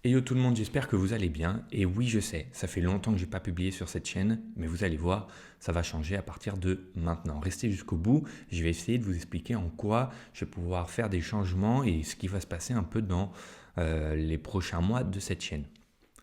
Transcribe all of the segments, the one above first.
Et yo tout le monde, j'espère que vous allez bien. Et oui, je sais, ça fait longtemps que j'ai pas publié sur cette chaîne, mais vous allez voir, ça va changer à partir de maintenant. Restez jusqu'au bout, je vais essayer de vous expliquer en quoi je vais pouvoir faire des changements et ce qui va se passer un peu dans les prochains mois de cette chaîne.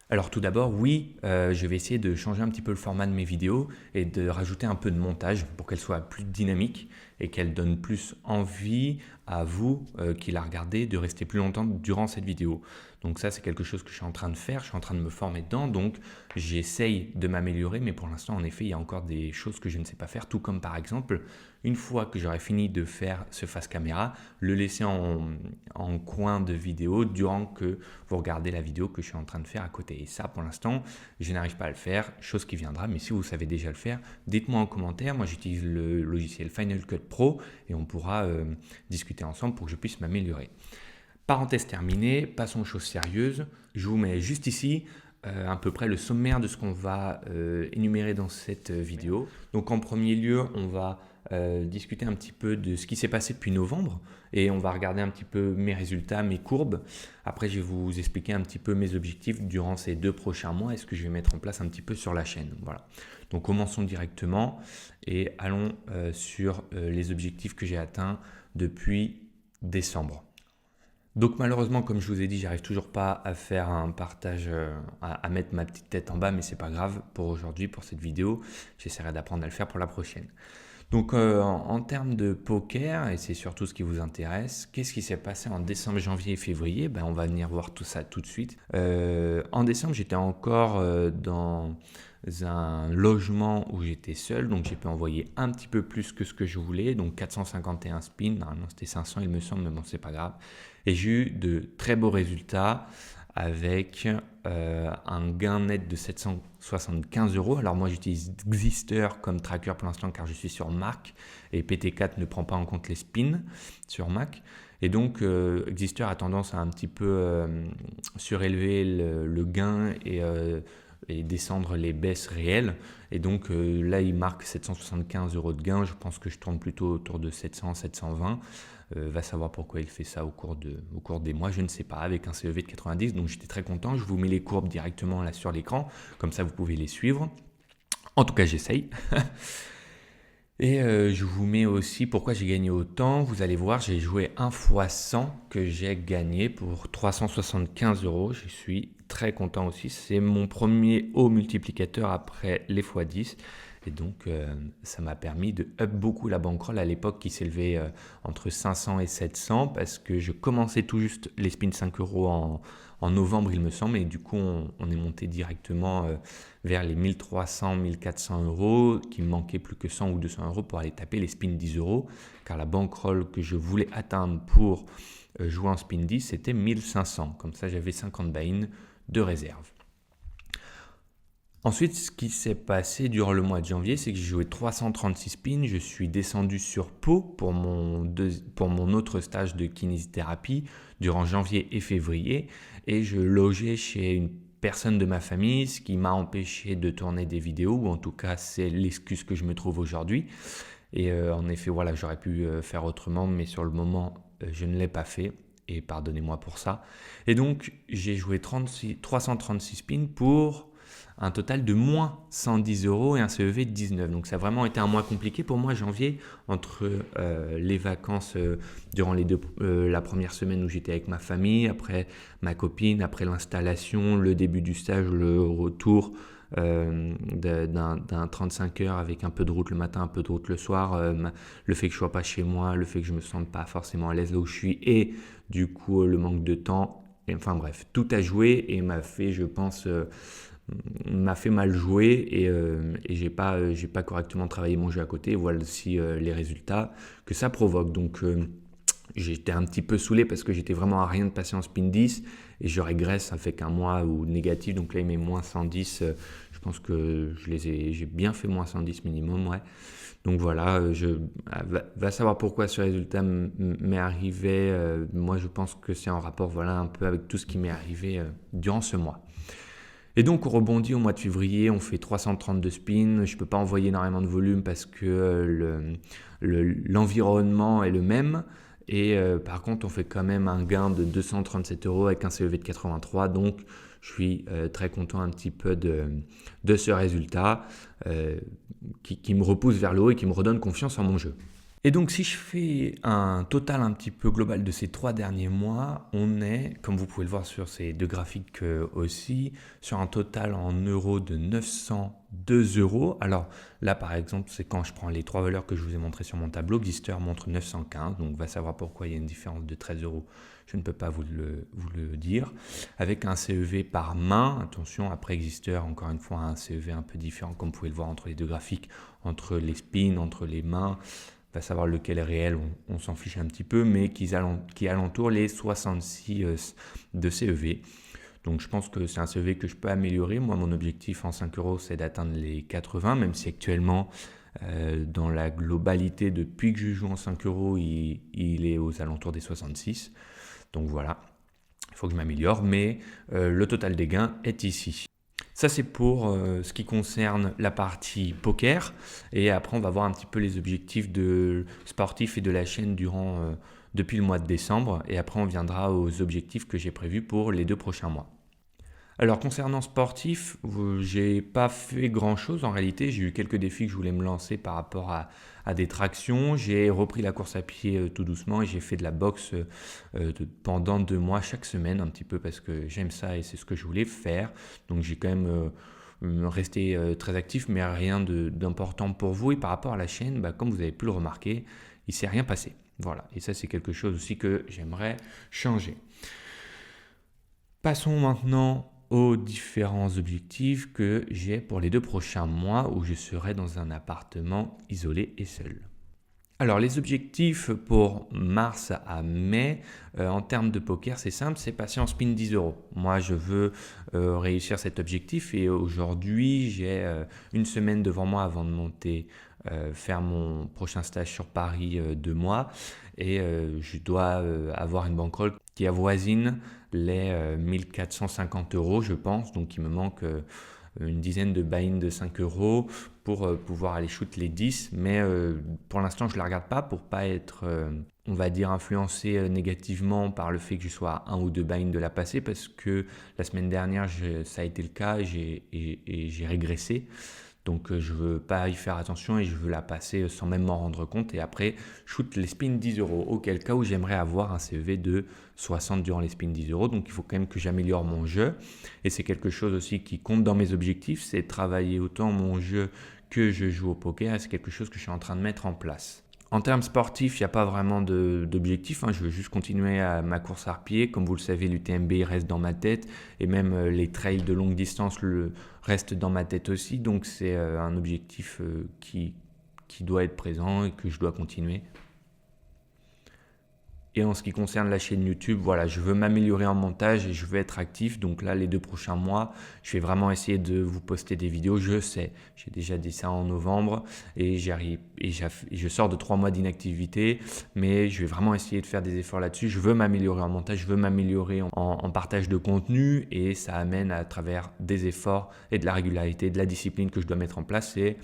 Alors tout d'abord, oui, je vais essayer de changer un petit peu le format de mes vidéos et de rajouter un peu de montage pour qu'elles soient plus dynamiques et qu'elles donnent plus envie à vous qui la regardez de rester plus longtemps durant cette vidéo. Donc ça, c'est quelque chose que je suis en train de faire, je suis en train de me former dedans, donc j'essaye de m'améliorer, mais pour l'instant, en effet, il y a encore des choses que je ne sais pas faire, tout comme par exemple, une fois que j'aurai fini de faire ce face caméra, le laisser en coin de vidéo durant que vous regardez la vidéo que je suis en train de faire à côté. Et ça, pour l'instant, je n'arrive pas à le faire, chose qui viendra, mais si vous savez déjà le faire, dites-moi en commentaire. Moi, j'utilise le logiciel Final Cut Pro et on pourra discuter ensemble pour que je puisse m'améliorer. Parenthèse terminée, passons aux choses sérieuses. Je vous mets juste ici à peu près le sommaire de ce qu'on va énumérer dans cette vidéo. Donc en premier lieu, on va discuter un petit peu de ce qui s'est passé depuis novembre et on va regarder un petit peu mes résultats, mes courbes. Après, je vais vous expliquer un petit peu mes objectifs durant ces 2 prochains mois et ce que je vais mettre en place un petit peu sur la chaîne. Voilà. Donc commençons directement et allons sur les objectifs que j'ai atteints depuis décembre. Donc malheureusement, comme je vous ai dit, j'arrive toujours pas à faire un partage, à mettre ma petite tête en bas, mais c'est pas grave pour aujourd'hui, pour cette vidéo. J'essaierai d'apprendre à le faire pour la prochaine. Donc en termes de poker, et c'est surtout ce qui vous intéresse, qu'est-ce qui s'est passé en décembre, janvier et février? On va venir voir tout ça tout de suite. En décembre, j'étais encore dans un logement où j'étais seul, donc j'ai pu envoyer un petit peu plus que ce que je voulais, donc 451 spins, normalement c'était 500 il me semble, mais bon c'est pas grave. Et j'ai eu de très beaux résultats avec un gain net de 775 euros. Alors moi j'utilise Xister comme tracker pour l'instant car je suis sur Mac et PT4 ne prend pas en compte les spins sur Mac. Et donc Xister a tendance à un petit peu surélever le gain et descendre les baisses réelles. Et donc là, il marque 775 euros de gain. Je pense que je tourne plutôt autour de 700, 720. Va savoir pourquoi il fait ça au cours des mois, je ne sais pas, avec un CEV de 90. Donc j'étais très content. Je vous mets les courbes directement là sur l'écran. Comme ça, vous pouvez les suivre. En tout cas, j'essaye. Et je vous mets aussi pourquoi j'ai gagné autant. Vous allez voir, j'ai joué 1 fois 100 que j'ai gagné pour 375 euros. Je suis très content aussi. C'est mon premier haut multiplicateur après les x10. Et donc, ça m'a permis de up beaucoup la bankroll à l'époque qui s'élevait entre 500 et 700 parce que je commençais tout juste les spins 5 euros en novembre, il me semble. Et du coup, on est monté directement vers les 1300, 1400 euros, qui me manquait plus que 100 ou 200 euros pour aller taper les spins 10 euros. Car la bankroll que je voulais atteindre pour jouer en spin 10, c'était 1500. Comme ça, j'avais 50 buy-in de réserve. Ensuite, ce qui s'est passé durant le mois de janvier, c'est que j'ai joué 336 spins, je suis descendu sur Pau pour mon autre stage de kinésithérapie durant janvier et février et je logeais chez une personne de ma famille, ce qui m'a empêché de tourner des vidéos, ou en tout cas c'est l'excuse que je me trouve aujourd'hui. Et en effet, voilà, j'aurais pu faire autrement, mais sur le moment, je ne l'ai pas fait. Et pardonnez-moi pour ça. Et donc, j'ai joué 336 spins pour un total de moins 110 euros et un CEV de 19. Donc ça a vraiment été un mois compliqué pour moi, janvier, entre les vacances durant la première semaine où j'étais avec ma famille, après ma copine, après l'installation, le début du stage, le retour d'un 35 heures avec un peu de route le matin, un peu de route le soir, le fait que je sois pas chez moi, le fait que je me sente pas forcément à l'aise là où je suis et du coup le manque de temps. Et, enfin bref, tout a joué et m'a fait, je pense, m'a fait mal jouer et j'ai pas correctement travaillé mon jeu à côté. Voilà aussi les résultats que ça provoque. Donc j'étais un petit peu saoulé parce que j'étais vraiment à rien de passer en spin 10 et je régresse, ça fait qu'un mois ou négatif, donc là il met moins 110, je pense que j'ai bien fait moins 110 minimum, ouais. Donc voilà, va savoir pourquoi ce résultat m'est arrivé, moi je pense que c'est en rapport voilà, un peu avec tout ce qui m'est arrivé durant ce mois. Et donc on rebondit au mois de février, on fait 332 spins, je ne peux pas envoyer énormément de volume parce que l'environnement est le même Et par contre, on fait quand même un gain de 237 € avec un CEV de 83. Donc, je suis très content un petit peu de ce résultat qui me repousse vers le haut et qui me redonne confiance en mon jeu. Et donc, si je fais un total un petit peu global de ces 3 derniers mois, on est, comme vous pouvez le voir sur ces 2 graphiques aussi, sur un total en euros de 902 €. Alors là, par exemple, c'est quand je prends les 3 valeurs que je vous ai montrées sur mon tableau. Xister montre 915, donc va savoir pourquoi il y a une différence de 13 €. Je ne peux pas vous le dire. Avec un CEV par main, attention, après Xister, encore une fois, un CEV un peu différent, comme vous pouvez le voir entre les 2 graphiques, entre les spins, entre les mains. Va savoir lequel est réel, on s'en fiche un petit peu, mais qui alentoure les 66 de CEV. Donc je pense que c'est un CEV que je peux améliorer. Moi, mon objectif en 5 €, c'est d'atteindre les 80, même si actuellement, dans la globalité, depuis que je joue en 5 €, il est aux alentours des 66. Donc voilà, il faut que je m'améliore, mais le total des gains est ici. Ça, c'est pour ce qui concerne la partie poker. Et après, on va voir un petit peu les objectifs de sportifs et de la chaîne depuis le mois de décembre. Et après, on viendra aux objectifs que j'ai prévus pour les 2 prochains mois. Alors, concernant sportif, j'ai pas fait grand-chose en réalité. J'ai eu quelques défis que je voulais me lancer par rapport à des tractions. J'ai repris la course à pied tout doucement et j'ai fait de la boxe pendant 2 mois chaque semaine un petit peu parce que j'aime ça et c'est ce que je voulais faire. Donc, j'ai quand même resté très actif, mais rien d'important pour vous. Et par rapport à la chaîne, comme vous avez pu le remarquer, il ne s'est rien passé. Voilà, et ça, c'est quelque chose aussi que j'aimerais changer. Passons maintenant aux différents objectifs que j'ai pour les 2 prochains mois où je serai dans un appartement isolé et seul. Alors les objectifs pour mars à mai, en termes de poker, c'est simple, c'est passer en spin 10 €. Moi, je veux réussir cet objectif et aujourd'hui, j'ai une semaine devant moi avant de monter faire mon prochain stage sur Paris 2 mois et je dois avoir une bankroll qui avoisine les 1450 € je pense, donc il me manque une dizaine de buy-in de 5 € pour pouvoir aller shoot les 10, mais pour l'instant je ne la regarde pas pour pas être on va dire influencé négativement par le fait que je sois à 1 ou 2 buy-in de la passer parce que la semaine dernière ça a été le cas et j'ai régressé. Donc je ne veux pas y faire attention et je veux la passer sans même m'en rendre compte. Et après, shoot les spins 10 €. Auquel cas où j'aimerais avoir un CEV de 60 durant les spins 10 €. Donc il faut quand même que j'améliore mon jeu. Et c'est quelque chose aussi qui compte dans mes objectifs, c'est travailler autant mon jeu que je joue au poker. Et c'est quelque chose que je suis en train de mettre en place. En termes sportifs, il n'y a pas vraiment d'objectif. Je veux juste continuer à ma course à pied. Comme vous le savez, l'UTMB reste dans ma tête. Et même les trails de longue distance restent dans ma tête aussi. Donc c'est un objectif qui doit être présent et que je dois continuer. Et en ce qui concerne la chaîne YouTube, voilà, je veux m'améliorer en montage et je veux être actif. Donc là, les 2 prochains mois, je vais vraiment essayer de vous poster des vidéos. Je sais, j'ai déjà dit ça en novembre et j'arrive et je sors de 3 mois d'inactivité, mais je vais vraiment essayer de faire des efforts là-dessus. Je veux m'améliorer en montage, je veux m'améliorer en partage de contenu et ça amène à travers des efforts et de la régularité, de la discipline que je dois mettre en place. Et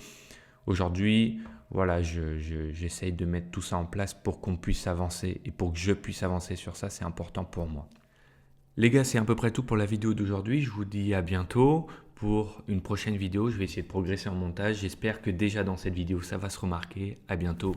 aujourd'hui, voilà, j'essaye de mettre tout ça en place pour qu'on puisse avancer et pour que je puisse avancer sur ça, c'est important pour moi. Les gars, c'est à peu près tout pour la vidéo d'aujourd'hui. Je vous dis à bientôt pour une prochaine vidéo. Je vais essayer de progresser en montage. J'espère que déjà dans cette vidéo, ça va se remarquer. À bientôt.